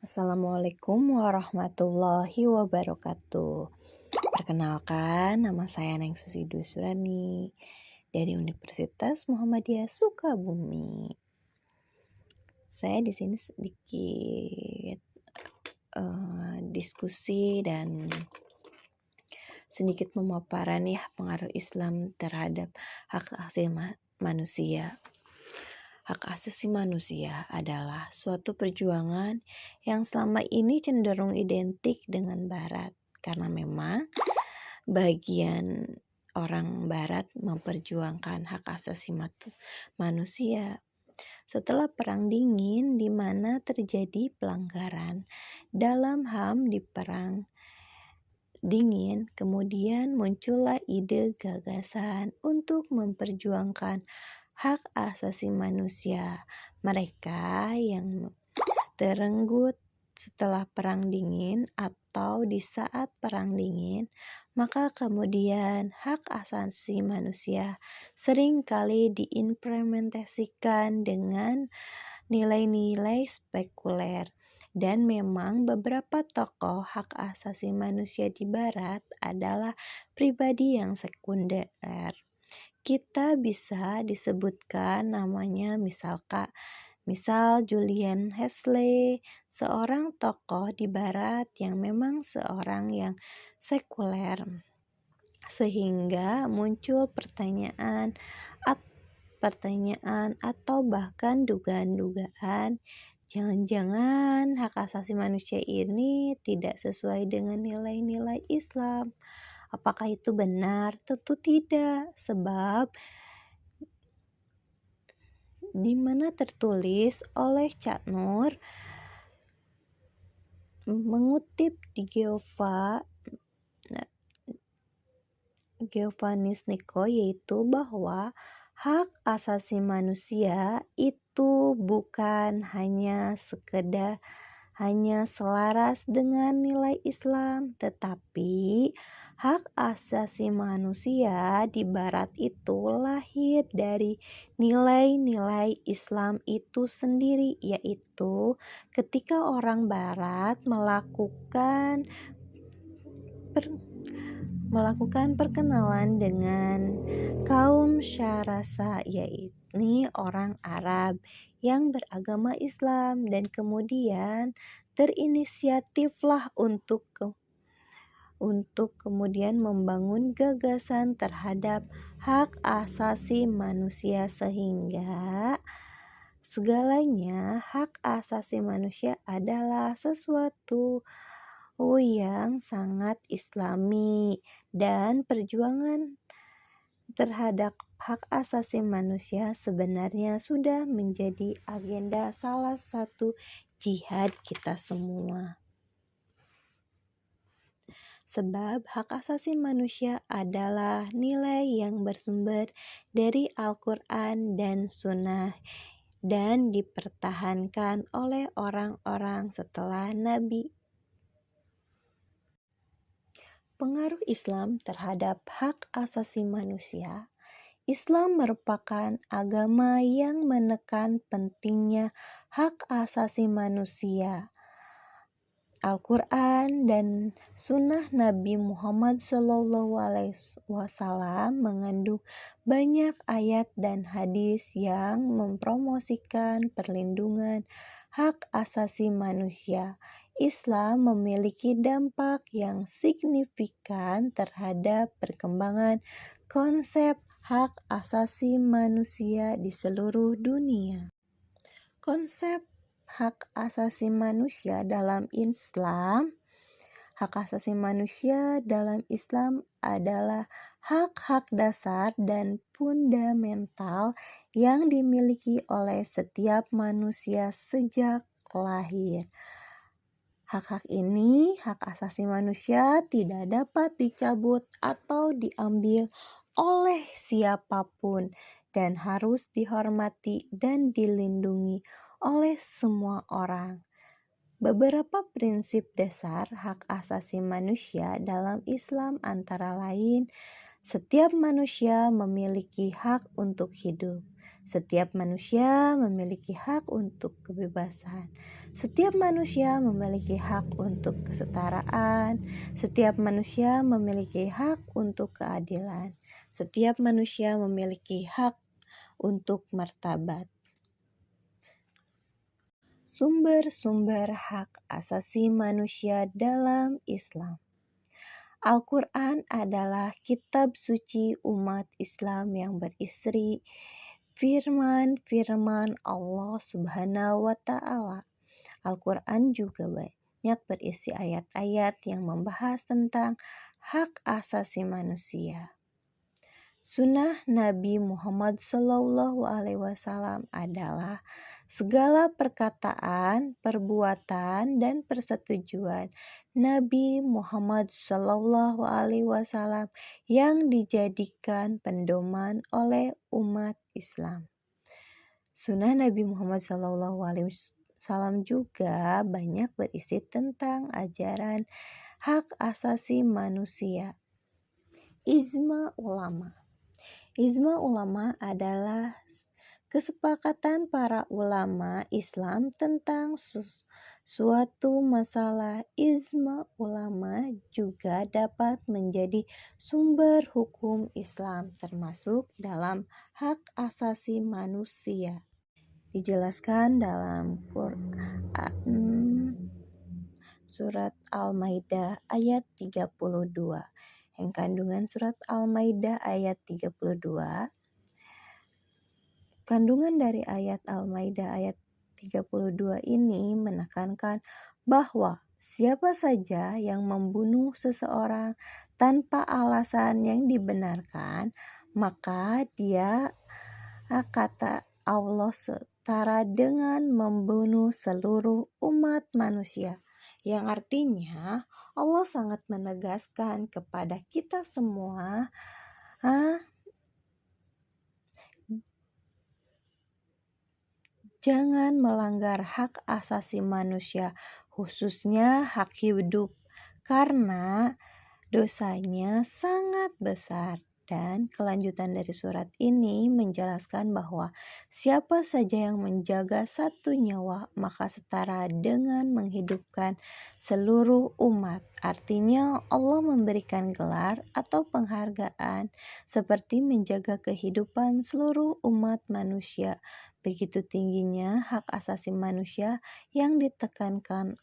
Assalamualaikum warahmatullahi wabarakatuh. Perkenalkan, nama saya Ningsih Dusrani dari Universitas Muhammadiyah Sukabumi. Saya di sini sedikit diskusi dan sedikit memaparan pengaruh Islam terhadap hak asasi manusia. Hak asasi manusia adalah suatu perjuangan yang selama ini cenderung identik dengan Barat, karena memang bagian orang Barat memperjuangkan hak asasi manusia. Setelah Perang Dingin, di mana terjadi pelanggaran dalam HAM di Perang Dingin, kemudian muncullah ide gagasan untuk memperjuangkan hak asasi manusia mereka yang terenggut setelah Perang Dingin atau di saat Perang Dingin. Maka kemudian hak asasi manusia sering kali diimplementasikan dengan nilai-nilai spekuler. Dan memang beberapa tokoh hak asasi manusia di Barat adalah pribadi yang sekunder. Kita bisa disebutkan namanya misal Julian Huxley, seorang tokoh di Barat yang memang seorang yang sekuler, sehingga muncul pertanyaan atau bahkan dugaan-dugaan, jangan-jangan hak asasi manusia ini tidak sesuai dengan nilai-nilai Islam. Apakah itu benar? Tentu tidak, sebab di mana tertulis oleh Cak Nur mengutip di Giovannis Nico, yaitu bahwa hak asasi manusia itu bukan hanya selaras dengan nilai Islam, tetapi hak asasi manusia di Barat itu lahir dari nilai-nilai Islam itu sendiri, yaitu ketika orang Barat melakukan perkenalan dengan kaum Syarasa, yaitu orang Arab yang beragama Islam, dan kemudian terinisiatiflah untuk kemudian membangun gagasan terhadap hak asasi manusia, sehingga segalanya hak asasi manusia adalah sesuatu yang sangat Islami, dan perjuangan terhadap hak asasi manusia sebenarnya sudah menjadi agenda salah satu jihad kita semua. Sebab hak asasi manusia adalah nilai yang bersumber dari Al-Quran dan Sunnah dan dipertahankan oleh orang-orang setelah Nabi. Pengaruh Islam terhadap hak asasi manusia. Islam merupakan agama yang menekan pentingnya hak asasi manusia. Al-Quran dan Sunnah Nabi Muhammad SAW mengandung banyak ayat dan hadis yang mempromosikan perlindungan hak asasi manusia. Islam memiliki dampak yang signifikan terhadap perkembangan konsep hak asasi manusia di seluruh dunia. Konsep hak asasi manusia dalam Islam. Hak asasi manusia dalam Islam adalah hak-hak dasar dan fundamental yang dimiliki oleh setiap manusia sejak lahir. Hak-hak ini, hak asasi manusia, tidak dapat dicabut atau diambil oleh siapapun dan harus dihormati dan dilindungi oleh semua orang. Beberapa prinsip dasar hak asasi manusia dalam Islam antara lain, setiap manusia memiliki hak untuk hidup. Setiap manusia memiliki hak untuk kebebasan. Setiap manusia memiliki hak untuk kesetaraan. Setiap manusia memiliki hak untuk keadilan. Setiap manusia memiliki hak untuk martabat. Sumber-sumber hak asasi manusia dalam Islam. Al-Quran adalah kitab suci umat Islam yang berisi firman-firman Allah Subhanahu wa Ta'ala. Al-Quran juga banyak berisi ayat-ayat yang membahas tentang hak asasi manusia. Sunnah Nabi Muhammad SAW adalah segala perkataan, perbuatan, dan persetujuan Nabi Muhammad SAW yang dijadikan pedoman oleh umat Islam. Sunnah Nabi Muhammad SAW juga banyak berisi tentang ajaran hak asasi manusia. Ijma ulama. Ijma ulama adalah kesepakatan para ulama Islam tentang suatu masalah. Ijma ulama juga dapat menjadi sumber hukum Islam termasuk dalam hak asasi manusia. Dijelaskan dalam Quran surat Al-Maidah ayat 32. Yang kandungan surat Al-Maidah ayat 32. Kandungan dari ayat Al-Maidah ayat 32 ini menekankan bahwa siapa saja yang membunuh seseorang tanpa alasan yang dibenarkan, maka dia, kata Allah, setara dengan membunuh seluruh umat manusia. Yang artinya Allah sangat menegaskan kepada kita semua jangan melanggar hak asasi manusia, khususnya hak hidup, karena dosanya sangat besar. Dan kelanjutan dari surat ini menjelaskan bahwa siapa saja yang menjaga satu nyawa maka setara dengan menghidupkan seluruh umat. Artinya Allah memberikan gelar atau penghargaan seperti menjaga kehidupan seluruh umat manusia. Begitu tingginya hak asasi manusia yang ditekankan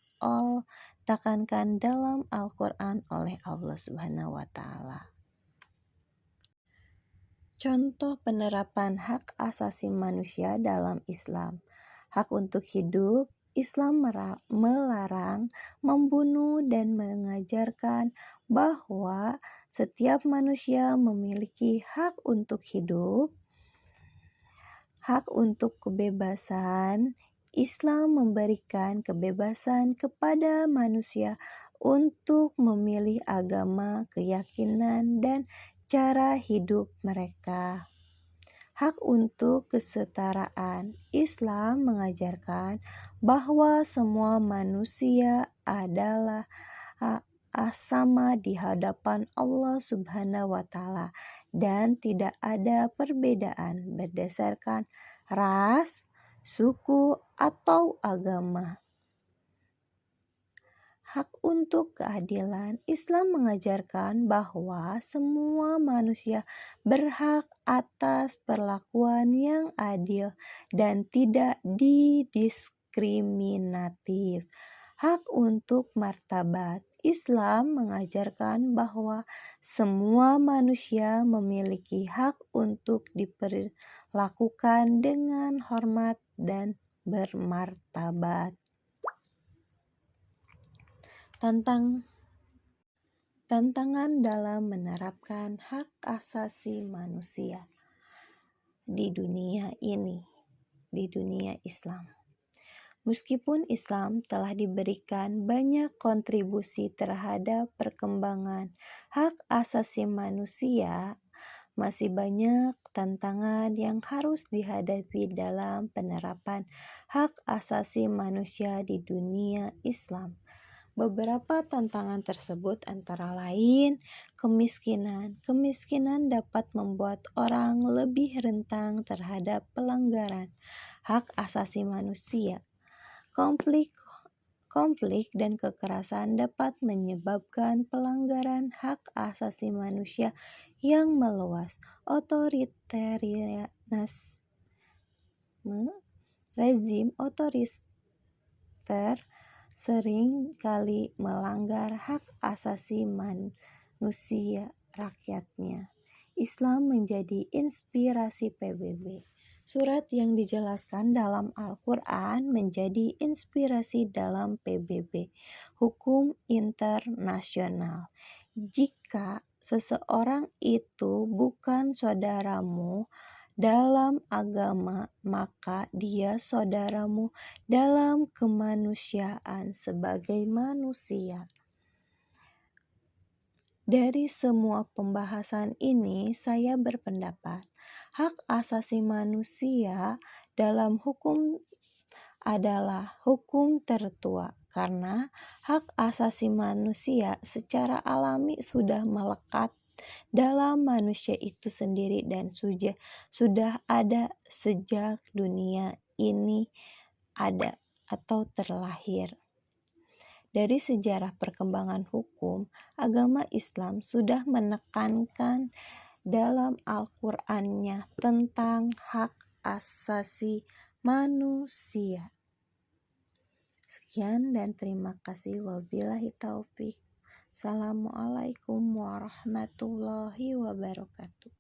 dalam Al-Quran oleh Allah Subhanahu wa Ta'ala. Contoh penerapan hak asasi manusia dalam Islam. Hak untuk hidup. Islam melarang membunuh dan mengajarkan bahwa setiap manusia memiliki hak untuk hidup, hak untuk kebebasan. Islam memberikan kebebasan kepada manusia untuk memilih agama, keyakinan, dan cara hidup mereka. Hak untuk kesetaraan. Islam mengajarkan bahwa semua manusia adalah sama di hadapan Allah Subhanahu wa Ta'ala dan tidak ada perbedaan berdasarkan ras, suku, atau agama. Hak untuk keadilan. Islam mengajarkan bahwa semua manusia berhak atas perlakuan yang adil dan tidak didiskriminatif. Hak untuk martabat. Islam mengajarkan bahwa semua manusia memiliki hak untuk diperlakukan dengan hormat dan bermartabat. Tantangan dalam menerapkan hak asasi manusia di dunia ini, di dunia Islam. Meskipun Islam telah diberikan banyak kontribusi terhadap perkembangan hak asasi manusia, masih banyak tantangan yang harus dihadapi dalam penerapan hak asasi manusia di dunia Islam. Beberapa tantangan tersebut antara lain kemiskinan. Kemiskinan dapat membuat orang lebih rentan terhadap pelanggaran hak asasi manusia. Konflik dan kekerasan dapat menyebabkan pelanggaran hak asasi manusia yang meluas. Rezim otoriter sering kali melanggar hak asasi manusia rakyatnya. Islam menjadi inspirasi PBB. Surat yang dijelaskan dalam Al-Quran menjadi inspirasi dalam PBB, hukum internasional. Jika seseorang itu bukan saudaramu dalam agama, maka dia saudaramu dalam kemanusiaan sebagai manusia. Dari semua pembahasan ini, saya berpendapat hak asasi manusia dalam hukum adalah hukum tertua karena hak asasi manusia secara alami sudah melekat dalam manusia itu sendiri dan sudah ada sejak dunia ini ada atau terlahir. Dari sejarah perkembangan hukum, agama Islam sudah menekankan dalam Al-Qur'annya tentang hak asasi manusia. Sekian dan terima kasih. Wabillahi taufik. Assalamualaikum warahmatullahi wabarakatuh.